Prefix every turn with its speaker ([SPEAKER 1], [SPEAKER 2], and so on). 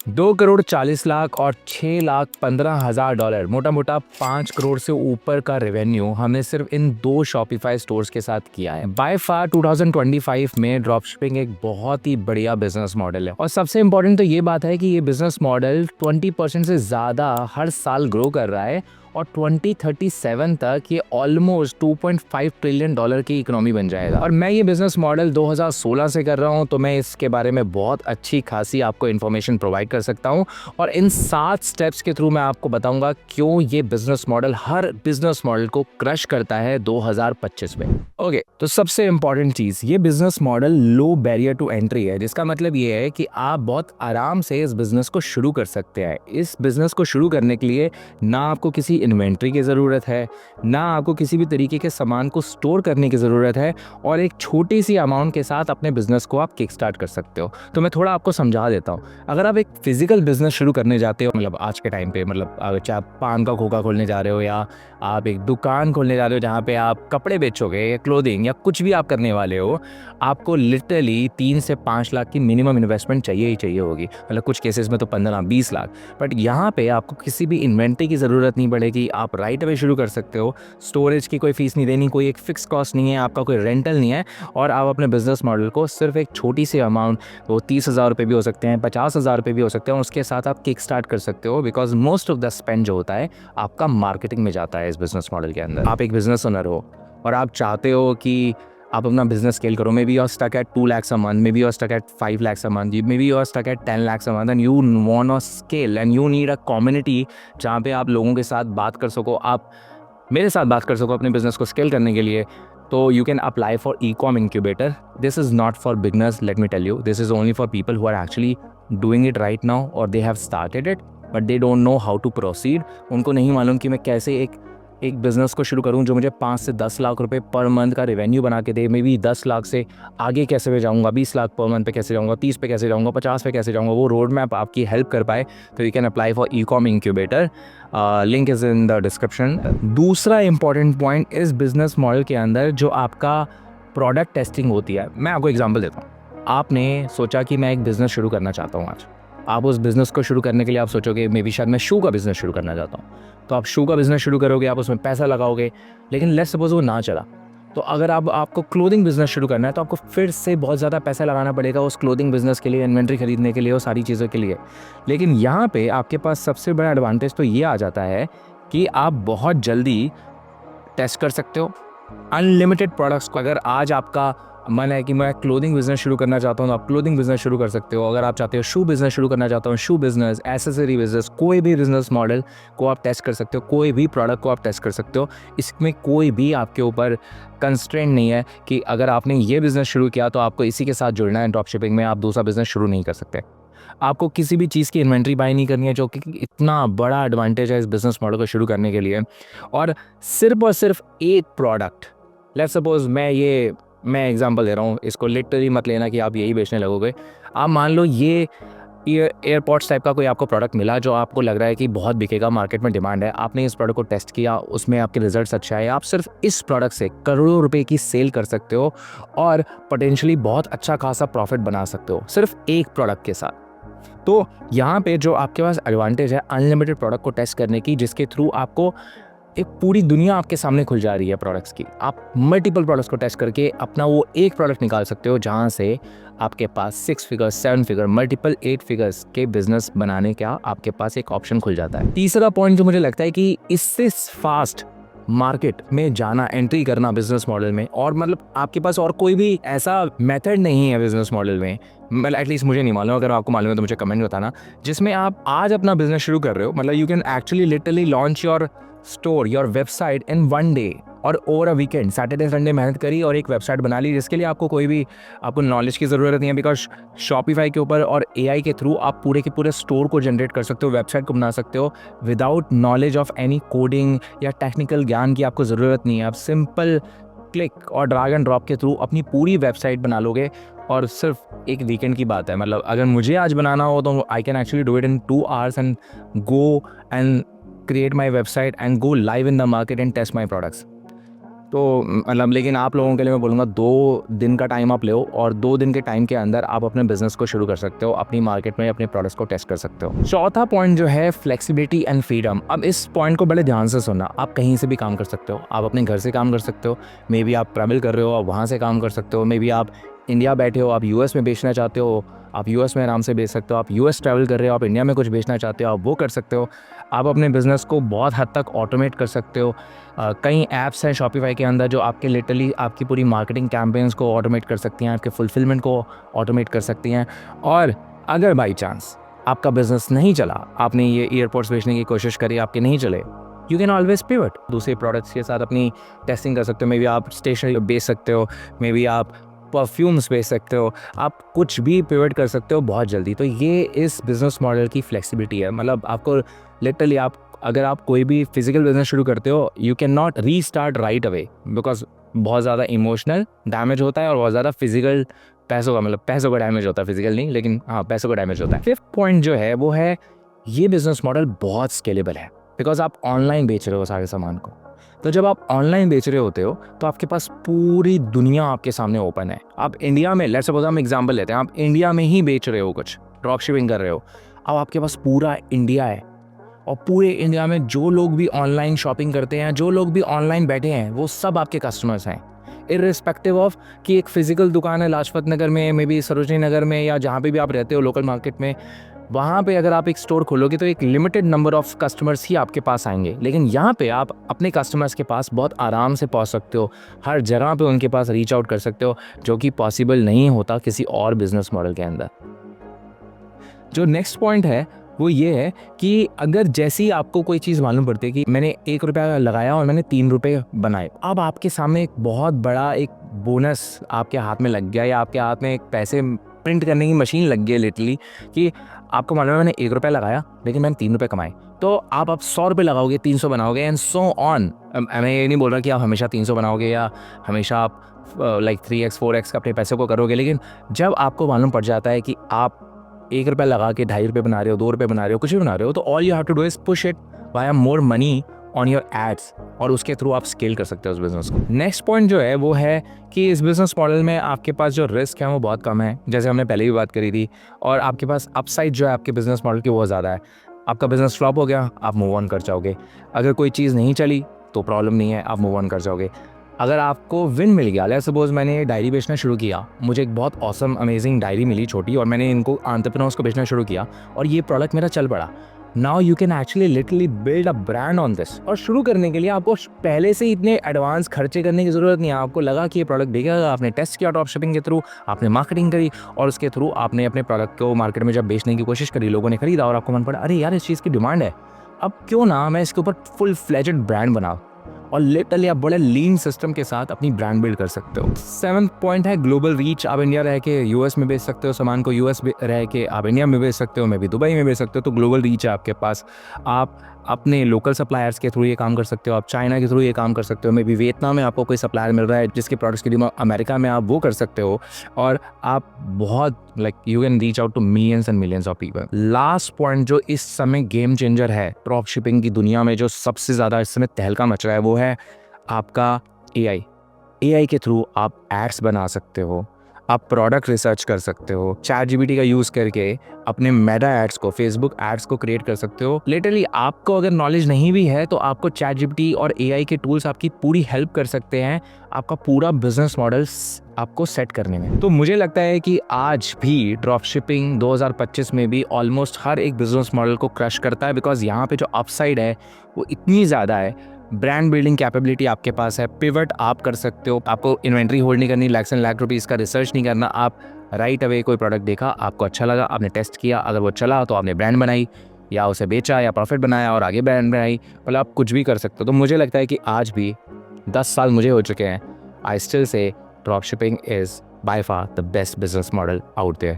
[SPEAKER 1] 2,40,00,000 और 6,15,000 मोटा मोटा 5 करोड़ से ऊपर का रेवेन्यू हमने सिर्फ इन 2 शॉपिफाई स्टोर्स के साथ किया है। बाय फार 2025 में ड्रॉपशिपिंग एक बहुत ही बढ़िया बिजनेस मॉडल है और सबसे इंपॉर्टेंट तो ये बात है कि ये बिजनेस मॉडल 20% से ज़्यादा हर साल ग्रो कर रहा है और 2037 तक ये ऑलमोस्ट $2.5 ट्रिलियन की इकोनॉमी बन जाएगा। और मैं ये बिजनेस मॉडल 2016 से कर रहा हूँ, तो मैं इसके बारे में बहुत अच्छी खासी आपको इन्फॉर्मेशन प्रोवाइड कर सकता हूँ और इन 7 स्टेप्स के थ्रू मैं आपको बताऊंगा क्यों ये बिजनेस मॉडल हर बिजनेस मॉडल को क्रश करता है 2025 में। ओके, तो सबसे इंपॉर्टेंट चीज़, ये business model low barrier to entry है, जिसका मतलब ये है कि आप बहुत आराम से इस बिजनेस को शुरू कर सकते हैं। इस बिजनेस को शुरू करने के लिए ना आपको किसी इन्वेंट्री की ज़रूरत है, ना आपको किसी भी तरीके के सामान को स्टोर करने की ज़रूरत है और एक छोटी सी अमाउंट के साथ अपने बिजनेस को आप किक स्टार्ट कर सकते हो। तो मैं थोड़ा आपको समझा देता हूँ। अगर आप एक फिजिकल बिजनेस शुरू करने जाते हो, मतलब आज के टाइम पे, मतलब चाहे आप पान का खोखा खोलने जा रहे हो या आप एक दुकान खोलने जा रहे हो जहाँ पे आप कपड़े बेचोगे या क्लोथिंग या कुछ भी आप करने वाले हो, आपको लिटरली 3 से 5 लाख की मिनिमम इन्वेस्टमेंट चाहिए ही चाहिए होगी। मतलब कुछ केसेस में तो 15-20 लाख। बट यहाँ पे आपको किसी भी इन्वेंट्री की ज़रूरत नहीं पड़ेगी, आप राइट अवे शुरू कर सकते हो। स्टोरेज की कोई फीस नहीं देनी, कोई एक फिक्स कॉस्ट नहीं है, आपका कोई रेंटल नहीं है और आप अपने बिजनेस मॉडल को सिर्फ एक छोटी सी अमाउंट, वो 30,000 रुपये भी हो सकते हैं, 50,000 रुपये भी हो सकते हैं, उसके साथ आप किक स्टार्ट कर सकते हो। Because most of the spend जो होता है आपका मार्केटिंग में जाता है इस बिजनेस मॉडल के अंदर। आप एक बिजनेस ओनर हो और आप चाहते हो कि आप अपना बिजनेस स्केल करो। Maybe you are stuck at 2 lakhs a month, maybe you are stuck at 5 lakhs a month, maybe you are stuck at 10 lakhs a month and you want to scale and you need a community जहाँ पे आप लोगों के साथ बात कर सको, आप मेरे साथ बात कर सको अपने बिजनेस को स्केल करने के लिए। तो you can apply for e com incubator. This is not for beginners, let me tell you, this is only for people who are actually doing it right now और they have started it but they don't know how to proceed. उनको नहीं मालूम कि मैं कैसे एक business को शुरू करूं जो मुझे 5 से 10 लाख रुपए पर मंथ का रेवेन्यू बना के दे। मे बी 10 लाख से आगे कैसे मैं जाऊंगा, 20 लाख पर मंथ पे कैसे जाऊंगा, 30 पे कैसे जाऊंगा, 50 पे कैसे जाऊंगा, वो रोड मैप आपकी हेल्प कर पाए। तो you can apply for e com incubator, link is in the description. दूसरा इंपॉर्टेंट पॉइंट इस बिजनेस मॉडल के अंदर जो आपका प्रोडक्ट टेस्टिंग होती है। मैं आपको एग्जाम्पल देता हूँ। आपने सोचा कि मैं एक बिज़नेस शुरू करना चाहता हूँ आज। आप उस बिज़नेस को शुरू करने के लिए आप सोचोगे मे बी शायद मैं शू का बिज़नेस शुरू करना चाहता हूँ। तो आप शू का बिज़नेस शुरू करोगे, आप उसमें पैसा लगाओगे, लेकिन लेट्स सपोज वो ना चला। तो अगर आपको क्लोथिंग बिज़नेस शुरू करना है तो आपको फिर से बहुत ज़्यादा पैसा लगाना पड़ेगा उस क्लोथिंग बिज़नेस के लिए, इन्वेंट्री खरीदने के लिए और सारी चीज़ों के लिए। लेकिन यहाँ पे आपके पास सबसे बड़ा एडवांटेज तो ये आ जाता है कि आप बहुत जल्दी टेस्ट कर सकते हो अनलिमिटेड प्रोडक्ट्स को। अगर आज आपका मन है कि मैं क्लोथिंग बिजनेस शुरू करना चाहता हूँ तो आप क्लोथिंग बिजनेस शुरू कर सकते हो। अगर आप चाहते हो शू बिजनेस शुरू करना चाहता हूँ, शू बिजनेस, एसेसरी बिजनेस, कोई भी बिजनेस मॉडल को आप टेस्ट कर सकते हो, कोई भी प्रोडक्ट को आप टेस्ट कर सकते हो। इसमें कोई भी आपके ऊपर कंस्ट्रेंट नहीं है कि अगर आपने ये बिजनेस शुरू किया तो आपको इसी के साथ जुड़ना है ड्रॉप शिपिंग में, आप दूसरा बिजनेस शुरू नहीं कर सकते। आपको किसी भी चीज़ की इन्वेंट्री बाय नहीं करनी है, जो कि इतना बड़ा एडवांटेज है इस बिजनेस मॉडल को शुरू करने के लिए। और सिर्फ एक प्रोडक्ट, लेट्स सपोज मैं एग्जांपल दे रहा हूँ, इसको लिटरली मत लेना कि आप यही बेचने लगोगे। आप मान लो ये एयरपॉड्स टाइप का कोई आपको प्रोडक्ट मिला जो आपको लग रहा है कि बहुत बिकेगा, मार्केट में डिमांड है। आपने इस प्रोडक्ट को टेस्ट किया, उसमें आपके रिजल्ट्स अच्छा है, आप सिर्फ इस प्रोडक्ट से करोड़ों रुपए की सेल कर सकते हो और पोटेंशियली बहुत अच्छा खासा प्रॉफिट बना सकते हो सिर्फ एक प्रोडक्ट के साथ। तो यहाँ पे जो आपके पास एडवांटेज है अनलिमिटेड प्रोडक्ट को टेस्ट करने की, जिसके थ्रू आपको एक पूरी दुनिया आपके सामने खुल जा रही है प्रोडक्ट्स की। आप मल्टीपल प्रोडक्ट्स को टेस्ट करके अपना वो एक प्रोडक्ट निकाल सकते हो जहाँ से आपके पास 6 फिगर, 7 फिगर, मल्टीपल 8 फिगर्स के बिजनेस बनाने का आपके पास एक ऑप्शन खुल जाता है। तीसरा पॉइंट जो मुझे लगता है कि इससे फास्ट मार्केट में जाना, एंट्री करना बिजनेस मॉडल में, और मतलब आपके पास और कोई भी ऐसा मेथड नहीं है बिजनेस मॉडल में, मतलब एटलीस्ट मुझे नहीं मालूम, अगर आपको मालूम है तो मुझे कमेंट बताना, जिसमें आप आज अपना बिजनेस शुरू कर रहे हो। मतलब you can actually literally launch your store, your website in 1 day और over a weekend, Saturday Sunday मेहनत करी और एक वेबसाइट बना ली, जिसके लिए आपको नॉलेज की ज़रूरत नहीं है। बिकॉज शॉपिफाई के ऊपर और एआई के थ्रू आप पूरे के पूरे स्टोर को जनरेट कर सकते हो, वेबसाइट को बना सकते हो without knowledge of any coding या टेक्निकल ज्ञान की आपको ज़रूरत नहीं है। आप सिंपल क्लिक और ड्रैग एंड ड्रॉप के थ्रू अपनी पूरी वेबसाइट बना लोगे और सिर्फ एक वीकेंड की बात है। मतलब अगर मुझे आज बनाना हो तो I can actually do it in 2 hours and go and create my website and go live in the market and test my products. तो मतलब लेकिन आप लोगों के लिए मैं बोलूँगा 2 दिन का टाइम आप ले और 2 दिन के टाइम के अंदर आप अपने बिजनेस को शुरू कर सकते हो, अपनी मार्केट में अपने प्रोडक्ट्स को टेस्ट कर सकते हो। चौथा पॉइंट जो है फ्लेक्सिबिलिटी एंड फ्रीडम। अब इस पॉइंट को बड़े ध्यान से सुनना। आप कहीं से भी काम कर सकते हो, आप अपने घर से काम कर सकते हो, मे बी आप ट्रैवल कर रहे हो, आप वहाँ से काम कर सकते हो, मे बी आप इंडिया बैठे हो, आप यूएस में बेचना चाहते हो, आप यूएस में आराम से बेच सकते हो, आप यूएस ट्रैवल कर रहे हो, आप इंडिया में कुछ बेचना चाहते हो, आप वो कर सकते हो। आप अपने बिजनेस को बहुत हद तक ऑटोमेट कर सकते हो। कई ऐप्स हैं शॉपिफाई के अंदर जो आपके लिटरली आपकी पूरी मार्केटिंग कैंपेन्स को ऑटोमेट कर सकती हैं, आपके फुलफिलमेंट को ऑटोमेट कर सकती हैं। और अगर बाई चांस आपका बिजनेस नहीं चला, आपने ये ईयरपोड्स बेचने की कोशिश करी, आपके नहीं चले, यू कैन ऑलवेज पिवट, दूसरे प्रोडक्ट्स के साथ अपनी टेस्टिंग कर सकते हो। मे बी आप स्टेशनरी बेच सकते हो, मे बी आप परफ्यूम्स बेच सकते हो, आप कुछ भी पिवट कर सकते हो बहुत जल्दी। तो ये इस बिज़नेस मॉडल की फ्लेक्सिबिलिटी है। मतलब आपको लिटरली अगर आप कोई भी फिजिकल बिजनेस शुरू करते हो, you can not restart right away, because बहुत ज़्यादा इमोशनल डैमेज होता है और बहुत ज़्यादा फिजिकल पैसों का डैमेज होता है, फिजिकल नहीं लेकिन हाँ पैसों का डैमेज होता है। 5th पॉइंट जो है वो है ये बिजनेस मॉडल बहुत स्केलेबल है, बिकॉज आप ऑनलाइन बेच रहे हो सारे सामान को। तो जब आप ऑनलाइन बेच रहे होते हो तो आपके पास पूरी दुनिया आपके सामने ओपन है। आप इंडिया में, लेट्स सपोज हम एग्जांपल लेते हैं, आप इंडिया में ही बेच रहे हो, कुछ ड्रॉप शिपिंग कर रहे हो, अब आपके पास पूरा इंडिया है और पूरे इंडिया में जो लोग भी ऑनलाइन शॉपिंग करते हैं, जो लोग भी ऑनलाइन बैठे हैं, वो सब आपके कस्टमर्स हैं, इर्रिस्पेक्टिव ऑफ कि एक फिजिकल दुकान है लाजपत नगर में, मे बी सरोजनी नगर में, या जहाँ पे भी आप रहते हो लोकल मार्केट में, वहाँ पे अगर आप एक स्टोर खोलोगे तो एक लिमिटेड नंबर ऑफ कस्टमर्स ही आपके पास आएंगे। लेकिन यहाँ पे आप अपने कस्टमर्स के पास बहुत आराम से पहुँच सकते हो, हर जगह पे उनके पास रीच आउट कर सकते हो, जो कि पॉसिबल नहीं होता किसी और बिजनेस मॉडल के अंदर। जो नेक्स्ट पॉइंट है वो ये है कि अगर जैसी आपको कोई चीज़ मालूम पड़ती है कि मैंने 1 रुपया लगाया और मैंने 3 रुपये बनाए, अब आपके सामने एक बहुत बड़ा एक बोनस आपके हाथ में लग गया, या आपके हाथ में एक पैसे प्रिंट करने की मशीन लग गई लिटरली, कि आपको मालूम है मैंने 1 रुपया लगाया लेकिन मैंने 3 रुपये कमाए। तो आप 100 रुपये लगाओगे, 300 बनाओगे एंड सो ऑन। मैं ये नहीं बोल रहा कि आप हमेशा 300 बनाओगे या हमेशा आप लाइक 3x 4x अपने पैसे को करोगे, लेकिन जब आपको मालूम पड़ जाता है कि आप 1 रुपया लगा के 2.5 रुपये बना रहे हो, 2 रुपये बना रहे हो, कुछ भी बना रहे हो, तो all you have to do is push it via more money on your ads, और उसके थ्रू आप स्केल कर सकते हो उस बिजनेस को। नेक्स्ट पॉइंट जो है वो है कि इस बिजनेस मॉडल में आपके पास जो रिस्क है वो बहुत कम है, जैसे हमने पहले भी बात करी थी, और आपके पास अपसाइड जो है आपके बिजनेस मॉडल की बहुत ज़्यादा है। आपका बिजनेस फ्लॉप हो गया, आप मूव ऑन कर जाओगे। अगर कोई चीज़ नहीं चली तो प्रॉब्लम नहीं है, आप मूव ऑन कर जाओगे। अगर आपको विन मिल गया, लेट्स सपोज मैंने डायरी बेचना शुरू किया, मुझे एक बहुत ऑसम अमेजिंग डायरी मिली छोटी, और मैंने इनको एंटरप्रेन्योर्स को बेचना शुरू किया और ये प्रोडक्ट मेरा चल पड़ा। Now you can actually literally build a brand on this. और शुरू करने के लिए आपको पहले से इतने एडवांस खर्चे करने की ज़रूरत नहीं है। आपको लगा कि ये प्रोडक्ट बिकेगा, आपने टेस्ट किया ड्रॉप शिपिंग के थ्रू, आपने मार्केटिंग करी और उसके थ्रू आपने अपने प्रोडक्ट को मार्केट में जब बेचने की कोशिश करी, लोगों ने खरीदा और आपको मन पड़ा अरे यार इस चीज़ की डिमांड है, अब क्यों ना मैं इसके ऊपर फुल फ्लेजेड ब्रांड बनाऊं, और लिटरली आप बड़े लीन सिस्टम के साथ अपनी ब्रांड बिल्ड कर सकते हो। 7th पॉइंट है ग्लोबल रीच। आप इंडिया रह के यूएस में बेच सकते हो सामान को, यूएस रह के आप इंडिया में बेच सकते हो, मे भी दुबई में बेच सकते हो, तो ग्लोबल रीच है आपके पास। आप अपने लोकल सप्लायर्स के थ्रू ये काम कर सकते हो, आप चाइना के थ्रू ये काम कर सकते हो, मे बी वियतनाम में आपको कोई सप्लायर मिल रहा है जिसके प्रोडक्ट्स की डिमांड अमेरिका में, आप वो कर सकते हो, और आप बहुत like you can reach out to millions and millions of people. Last point जो इस समय गेम चेंजर है ड्रॉप शिपिंग की दुनिया में, जो सबसे ज़्यादा इस समय तहलका मच रहा है, वो है आपका एआई के थ्रू आप एड्स बना सकते हो, आप प्रोडक्ट रिसर्च कर सकते हो, ChatGPT का यूज़ करके अपने मेटा एड्स को, फेसबुक एड्स को क्रिएट कर सकते हो। लिटरली आपको अगर नॉलेज नहीं भी है तो आपको ChatGPT और एआई के टूल्स आपकी पूरी हेल्प कर सकते हैं आपका पूरा बिजनेस मॉडल आपको सेट करने में। तो मुझे लगता है कि आज भी ड्रॉप शिपिंग 2025 में भी ऑलमोस्ट हर एक बिजनेस मॉडल को क्रश करता है, बिकॉज यहाँ पे जो अपसाइड है वो इतनी ज़्यादा है। ब्रांड बिल्डिंग कैपेबिलिटी आपके पास है, पिवट आप कर सकते हो, आपको इन्वेंट्री होल्ड नहीं करनी, लाख एंड लाख रुपीज़ का रिसर्च नहीं करना। आप राइट अवे कोई प्रोडक्ट देखा, आपको अच्छा लगा, आपने टेस्ट किया, अगर वो चला तो आपने ब्रांड बनाई या उसे बेचा या प्रॉफिट बनाया और आगे ब्रांड बनाई, मतलब आप कुछ भी कर सकते हो। तो मुझे लगता है कि आज भी 10 साल मुझे हो चुके हैं, I still say drop shipping is by far the best business model out there.